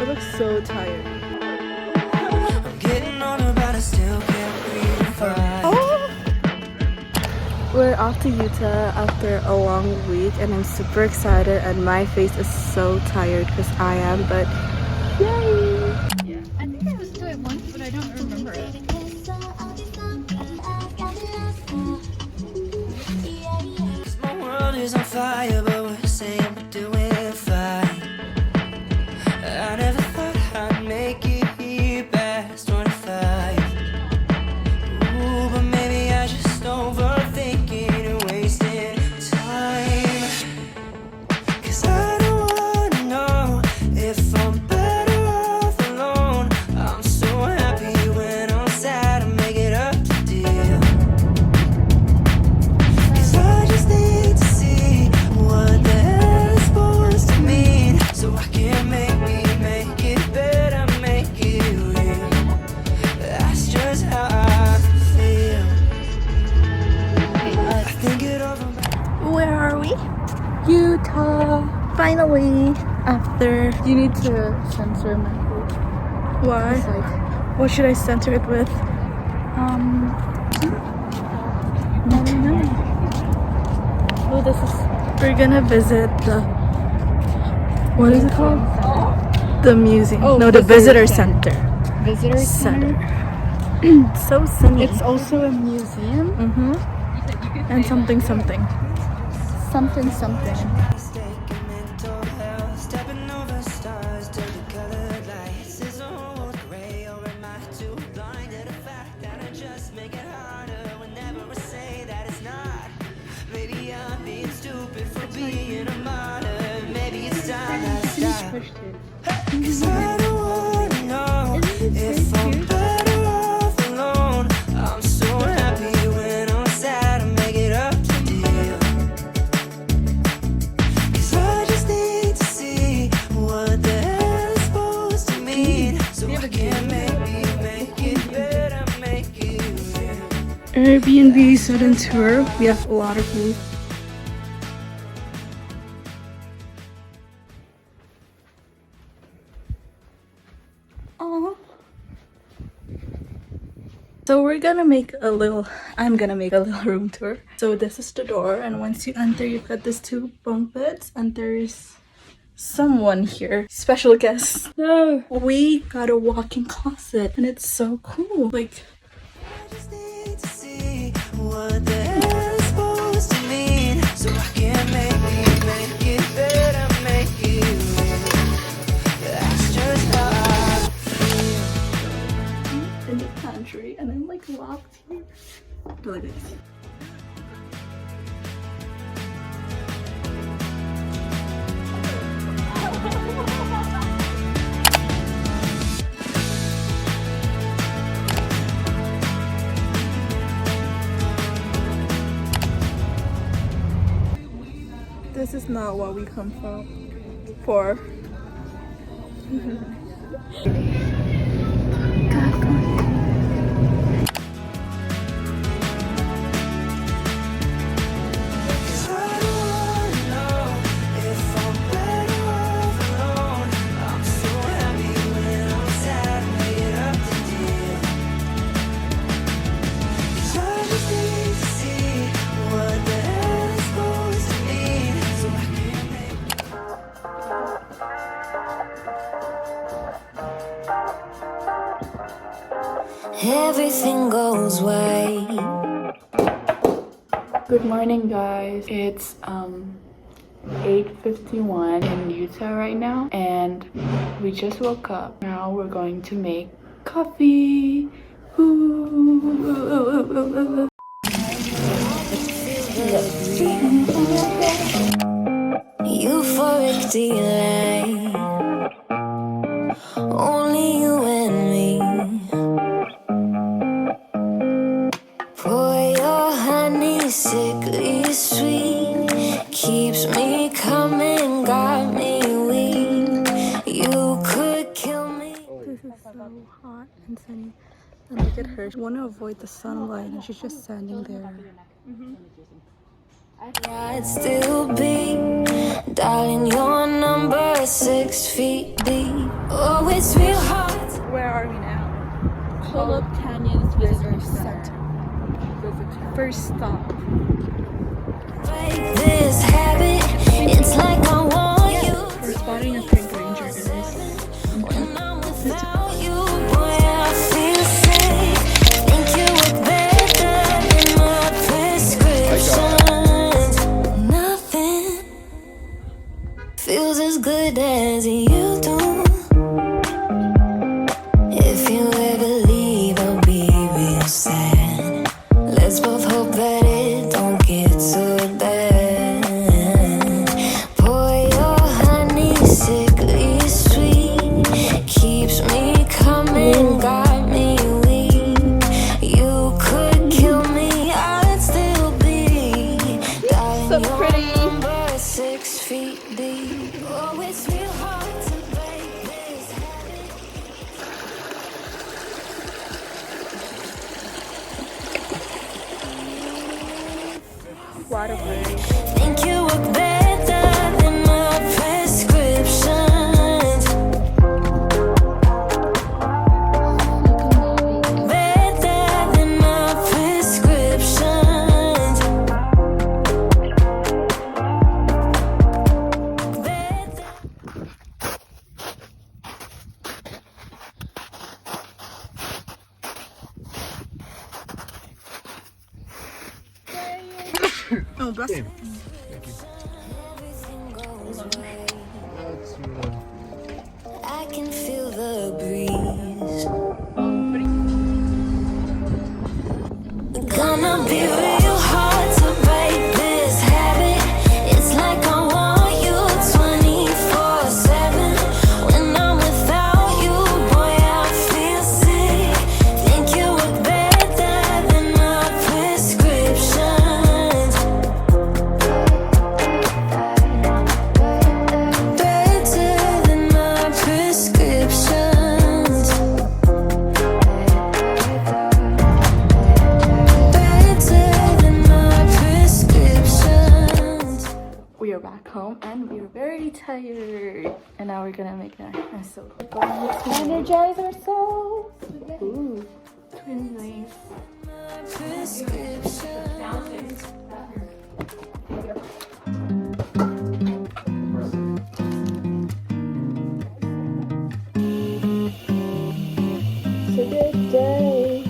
I look so tired. I'm getting older, but I still can't breathe. Oh! We're off to Utah after a long week and I'm super excited and my face is so tired because I am, but yay! Yeah, I think I listened to it once, but I don't remember it. Cause my world is on fire, but we're saying we're doing fine. I never thought I'd make it here past 25. Ooh, but maybe I just overthinking and wasting time. Cause I don't wanna know if I'm better off alone. I'm so happy when I'm sad, I make it up to deal. Cause I just need to see what the hell it's supposed to mean, so I can make it better, make it real. That's just how I feel. I think it over. Where are we? Utah! Finally! After... You need to censor my face. Why? It's like, What should I center it with? Oh, this is... We're gonna visit the... What is it called? The museum. Oh, no, the visitor visitor center. visitor center. So sunny. It's also a museum. And something. Something. Mistaken mental health, stepping over stars to the colored lights. Is the whole world gray, or am I too blind to the fact that I just make it harder whenever I say that it's not? Maybe I'm being stupid for being a martyr. Maybe it's time that I stop. Cause I don't wanna know if I'm better off alone. I'm so happy when I'm sad, I make it up to deal. Cause I just need to see what the hell it's supposed to mean, so I can make it better, make it real. Airbnb student tour. We have a lot of room. Aww. So I'm gonna make a little room tour. So this is the door, and once you enter, you've got these two bunk beds, and there's someone here. Special guest. No, we got a walk-in closet, and it's so cool. Like, I just need to see what the hell it's supposed to mean, so I can make it better, make it real. That's just how I feel. in the pantry, and I'm like locked here. Look at this. This is not what we come for. Cause I don't wanna know if I'm better off alone. I'm so happy when I'm sad, make it up to deal. Cause I just need to see what the hell it's supposed to mean, so I can make everything goes right. Good morning, guys. It's 8:51 in Utah right now, and we just woke up. Now we're going to make coffee. Ooh. Euphoric delight, only you and me. Pour your honey, sickly sweet, keeps me coming, got me weak. You could kill me. This is so hot and sunny. And look at her. She want to avoid the sunlight, and she's just standing there. I'd still be, darling, your number 6 feet deep. Oh, Tulip Canyon's Visitor Center. First stop. This habit, it's like I want you. We're spotting a pink ranger, guys. When I'm without you, boy, I feel safe. Think you look better than my prescriptions. Nothing feels as good as you do. If you ever leave, I'll be real sad. Let's both hope that it don't get so bad. Pour your honey, sickly sweet, keeps me coming, got me weak. You could kill me, I'd still be dying. So pretty. Number 6 feet deep. Oh, it's real hard to break this habit. Waterfall. Think you look better than my prescriptions. Better than my prescriptions. Better. Oh, bless you. I can feel the breeze. Gonna be real hard to break this habit. It's like I want you 24/7. When I'm without you, boy, I feel sick. Think you look better than my prescriptions. Better than my prescriptions. Better than my prescriptions. We are back home and we are very tired. And now we're gonna make our soda. Energize ourselves. Ooh, twinsies. Prescriptions. It's a good day.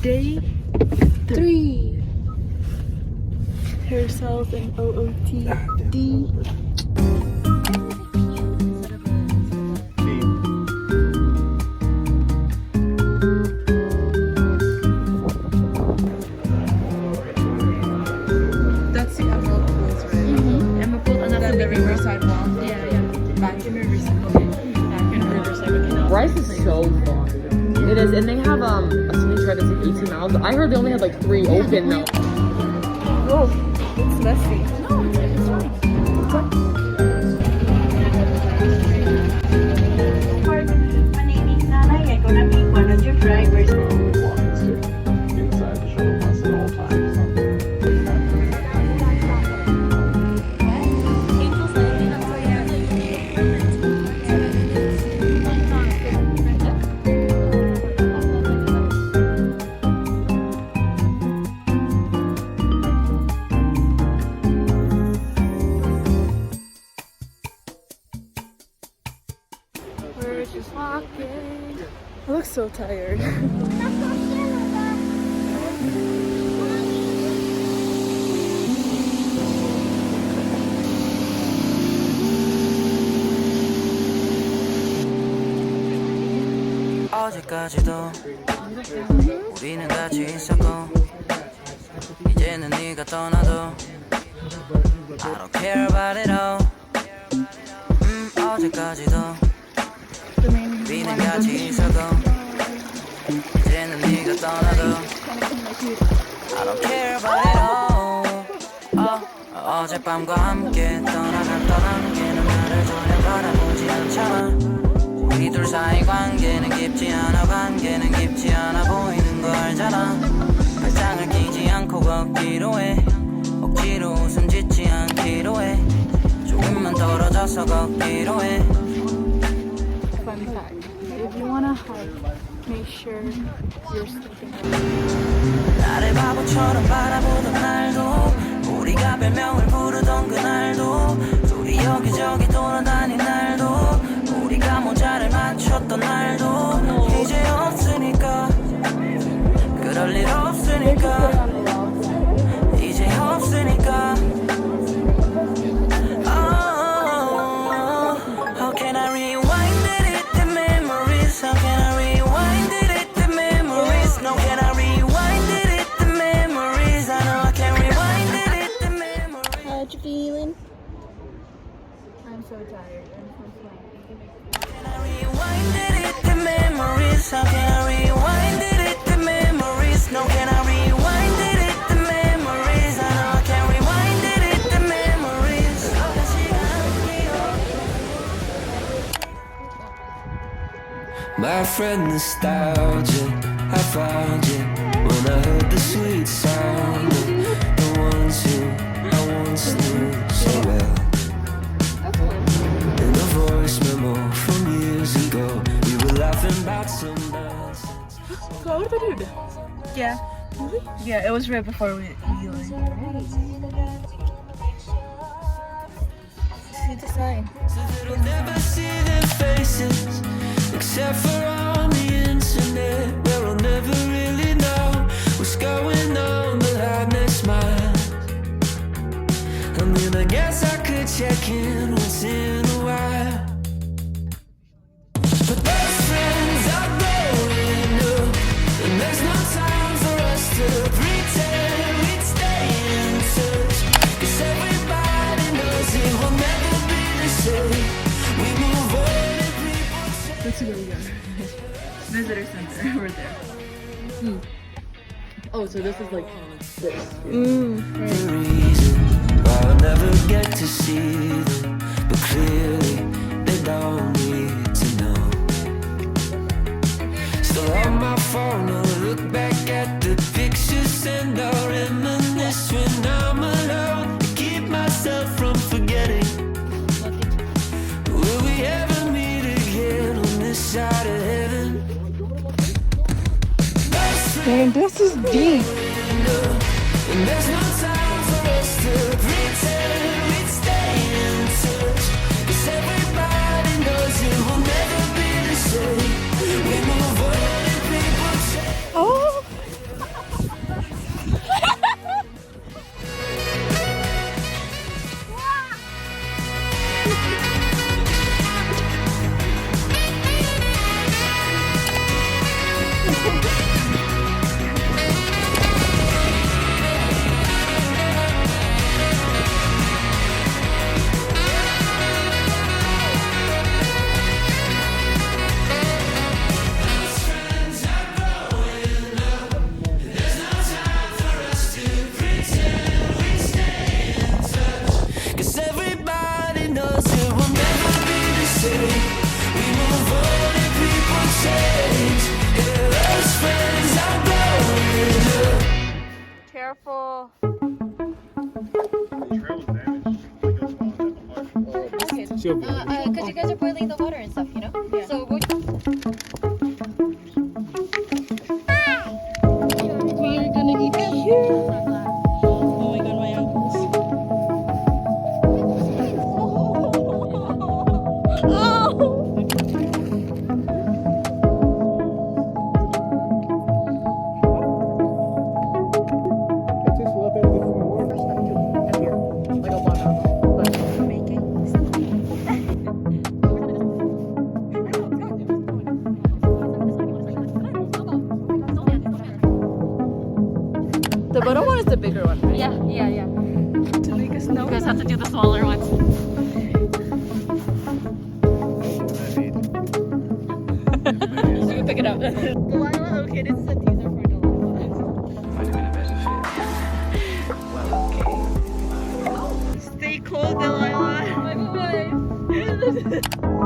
Day 3. Hair cells and OOTD. That's the emerald pools, right? Emerald pool, and that's Then the riverside wall. Yeah. Back in Riverside. Okay. Back in Riverside. Bryce is so far. It is, and they have a city track that's like 18 miles. I heard they only had like 3 open though. Oh, it's messy. No, it's fine. My name is Nana. I'm gonna be one of your drivers. Inside the shuttle bus at all times. Just walking. I look so tired. 어제까지도 우리는 같이 있었고 이제는 네가 떠나도 I don't care about it all. 어제까지도 우리는 같이 있었고 이제는 네가 떠나도 I don't care about it all. 어젯밤과 함께 떠나갔던 안개는 나를 전혀 바라보지 않잖아. 우리 둘 사이 관계는 깊지 않아. 관계는 깊지 않아 보이는 거 알잖아. 발장을 끼지 않고 걷기로 해. 억지로 웃음 짓지 않기로 해. 조금만 떨어져서 걷기로 해. Fun fact. If you wanna hike, make sure you're sleeping. 나를 바보처럼 바라보던 날도 우리가 별명을 부르던 그날도 둘이 여기저기 돌아다닌 날도 우리가 모자를 맞췄던 날도 이제 없으니까 그럴 일 없으니까 이제 없으니까 How can I rewind it the memories How can I rewind it the memories No can I rewind it the memories I know I can rewind it the memories How you feeling? I'm so tired. I'm so sleepy. Can I rewind it the memories How can I rewind it the memories No can I rewind it the memories I know I can rewind it the memories My friend nostalgia I found you when I heard the sweet sound of the ones who I once knew so well In a voice memo from years ago we were laughing about some nonsense So what did you do? Yeah. Yeah, it was right before we like. See the sign. So they'll never see their faces except for on the internet where I'll never really know what's going on behind their smile I mean I guess I could check in once in a while But those friends are growing up and there's no time for us to pretend we'd stay in touch Cause everybody knows it will never be the same We move on and people change Let's see where we go. Visitor center. We're there. Oh, so this is like this. the reason why I'll never get to see them But clearly they don't need to know Still on my phone I'll look back at the pictures And I'll reminisce when I'm alone To keep myself from forgetting Will we ever meet again on this side of heaven? Dang, this is deep. And there's no time for us to pretend we'd stay in touch Cause everybody knows it will never be the same We move on and people change Oh. Cause everybody knows it will never be the same We move on and people change Yeah, those friends are growing up Careful. Because you guys are boiling the water and stuff, you know? Yeah. So we're gonna eat here. Oh my god, my ankles. Oh! Delilah, okay, this is a teaser for Delilah. Stay cool, Delilah. Bye bye.